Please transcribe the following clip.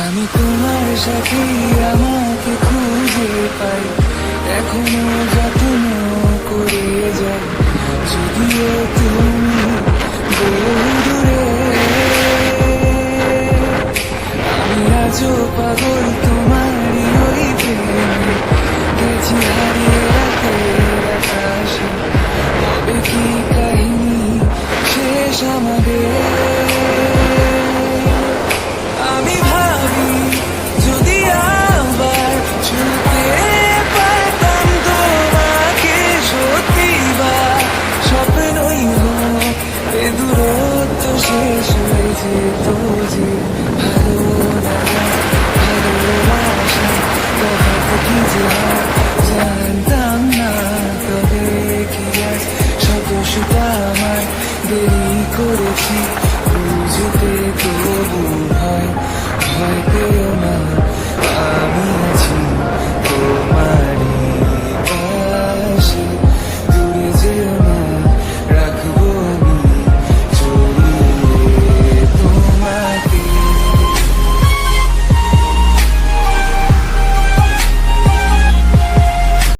আমি তোমার সাথে আমাকে খুঁজে পাই, এখনো যত্ন করে যাই, যদিও তুমি বহু দূরে। আমি আজও পাগল